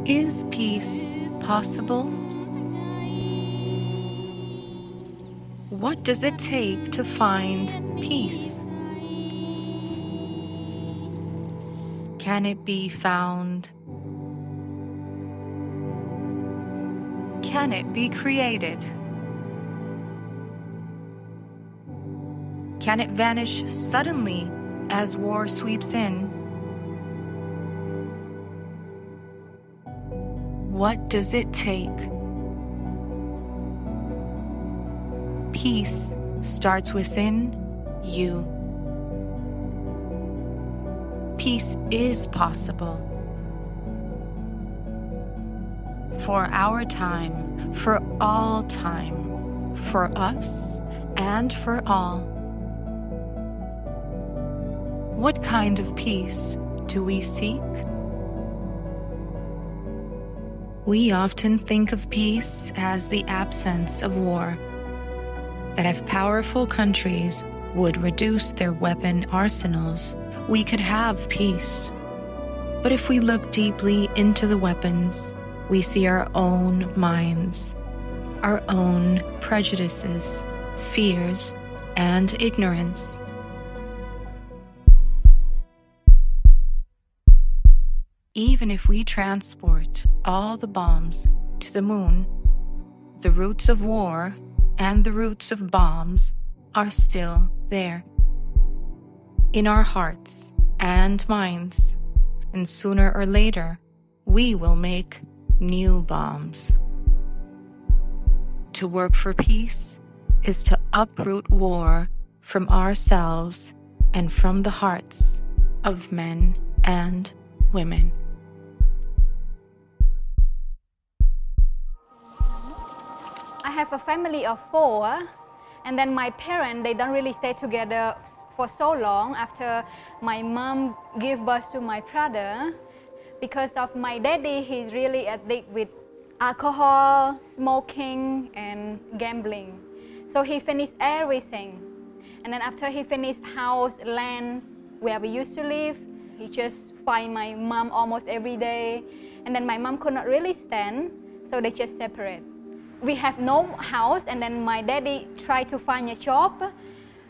Is peace possible? What does it take to find peace? Can it be found? Can it be created? Can it vanish suddenly as war sweeps in? What does it take? Peace starts within you. Peace is possible. For our time, for all time, for us and for all. What kind of peace do we seek? We often think of peace as the absence of war, that if powerful countries would reduce their weapon arsenals, we could have peace. But if we look deeply into the weapons, we see our own minds, our own prejudices, fears, and ignorance. Even if we transport all the bombs to the moon, the roots of war and the roots of bombs are still there, in our hearts and minds, and sooner or later, we will make new bombs. To work for peace is to uproot war from ourselves and from the hearts of men and women. I have a family of 4, and then my parents, they don't really stay together for so long after my mom gave birth to my brother. Because of my daddy, he's really addicted with alcohol, smoking, and gambling. So he finished everything. And then after he finished house, land, where we used to live, he just find my mom almost every day. And then my mom could not really stand, so they just separate. We have no house, and then my daddy tried to find a job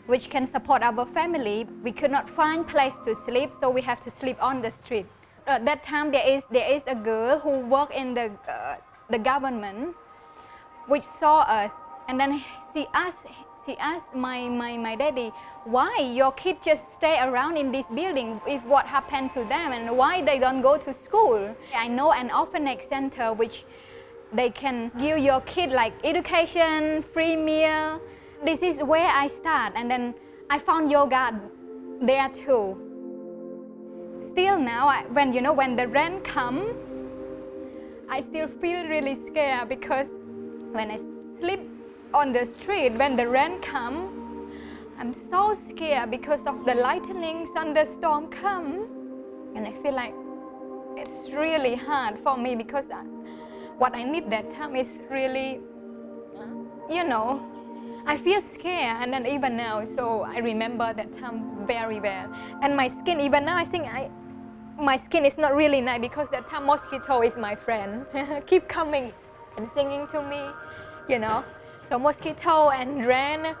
which can support our family. We could not find place to sleep, so we have to sleep on the street. At that time, there is a girl who worked in the government, which saw us, and then she asked my daddy, why your kids just stay around in this building if what happened to them, and why they don't go to school? I know an orphanage center which they can give your kid like education, free meal. This is where I start, and then I found yoga there too. Still now, when the rain come, I still feel really scared, because when I sleep on the street, when the rain come, I'm so scared because of the lightning, thunderstorm come, and I feel like it's really hard for me, because what I need that time is really, I feel scared, and then even now, so I remember that time very well. And my skin, even now, I think my skin is not really nice, because that time mosquito is my friend, keep coming and singing to me, So mosquito and rain,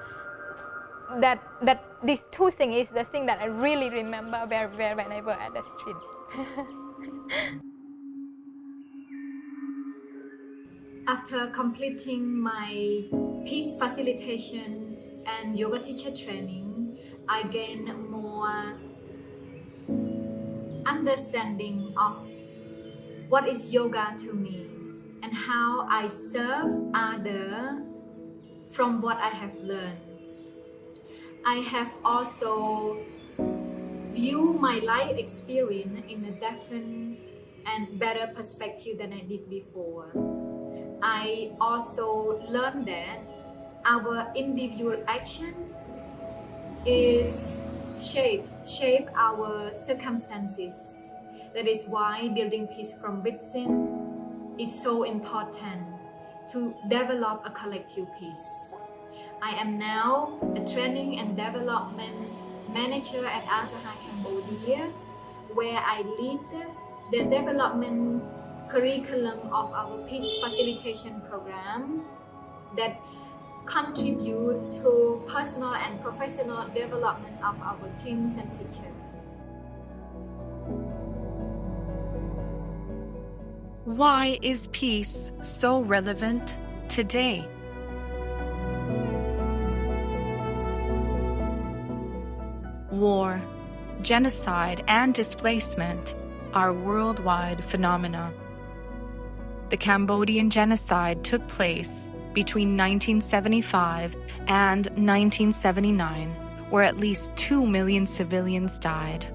that these two things is the thing that I really remember very well when I was at the street. After completing my peace facilitation and yoga teacher training, I gained more understanding of what is yoga to me and how I serve others from what I have learned. I have also viewed my life experience in a different and better perspective than I did before. I also learned that our individual action is shape our circumstances. That is why building peace from within is so important to develop a collective peace. I am now a training and development manager at AZAHAR Cambodia, where I lead the development curriculum of our peace facilitation program that contribute to personal and professional development of our teams and teachers. Why is peace so relevant today? War, genocide, and displacement are worldwide phenomena. The Cambodian genocide took place between 1975 and 1979, where at least 2 million civilians died,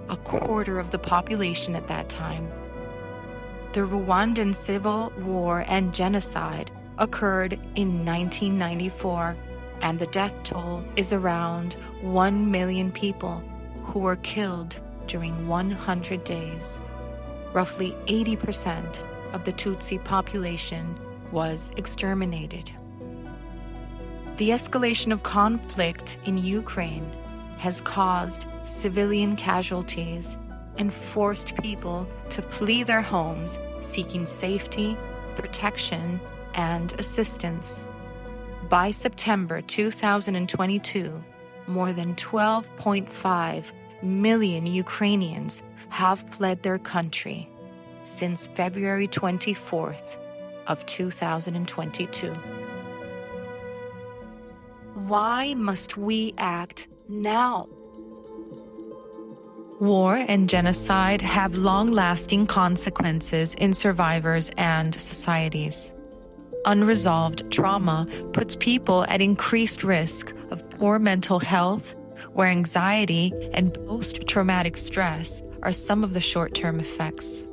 a quarter of the population at that time. The Rwandan Civil War and genocide occurred in 1994, and the death toll is around 1 million people who were killed during 100 days. Roughly 80% of the Tutsi population was exterminated. The escalation of conflict in Ukraine has caused civilian casualties and forced people to flee their homes, seeking safety, protection, and assistance. By September 2022, more than 12.5 million Ukrainians have fled their country since February 24th of 2022. Why must we act now? War and genocide have long-lasting consequences in survivors and societies. Unresolved trauma puts people at increased risk of poor mental health, where anxiety and post-traumatic stress are some of the short-term effects.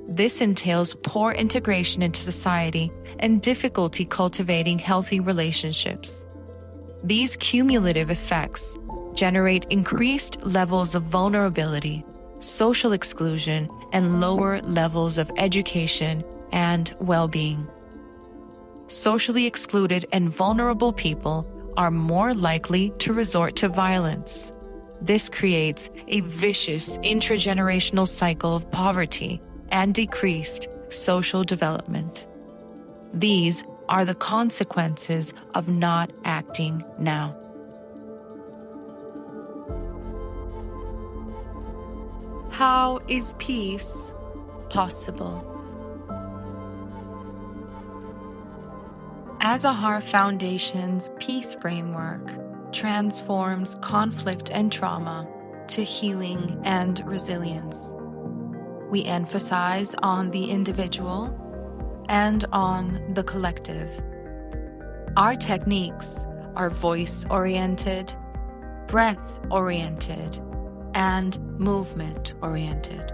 This entails poor integration into society and difficulty cultivating healthy relationships. These cumulative effects generate increased levels of vulnerability, social exclusion, and lower levels of education and well-being. Socially excluded and vulnerable people are more likely to resort to violence. This creates a vicious intergenerational cycle of poverty and decreased social development. These are the consequences of not acting now. How is peace possible? AZAHAR Foundation's Peace Framework transforms conflict and trauma to healing and resilience. We emphasize on the individual and on the collective. Our techniques are voice-oriented, breath-oriented, and movement-oriented.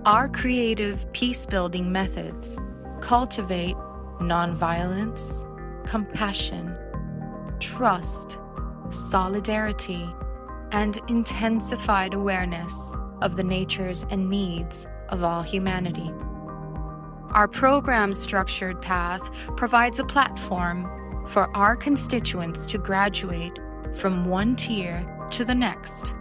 Our creative peace-building methods cultivate nonviolence, compassion, trust, solidarity, and intensified awareness of the natures and needs of all humanity. Our program's structured path provides a platform for our constituents to graduate from one tier to the next,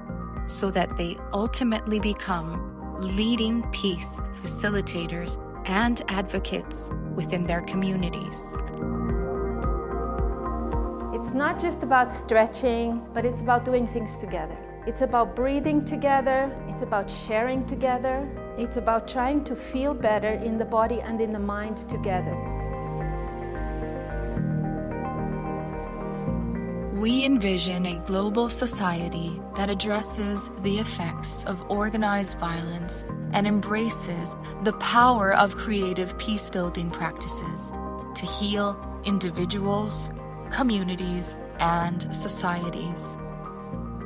so that they ultimately become leading peace facilitators and advocates within their communities. It's not just about stretching, but it's about doing things together. It's about breathing together, it's about sharing together, it's about trying to feel better in the body and in the mind together. We envision a global society that addresses the effects of organized violence and embraces the power of creative peace-building practices to heal individuals, communities, and societies.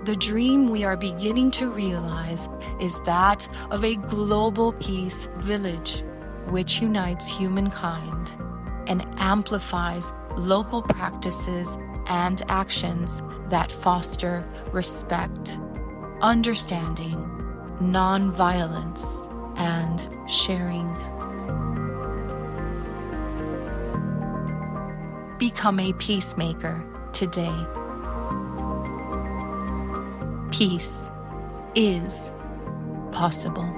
The dream we are beginning to realize is that of a global peace village, which unites humankind and amplifies local practices and actions that foster respect, understanding, non-violence, and sharing. Become a peacemaker today. Peace is possible.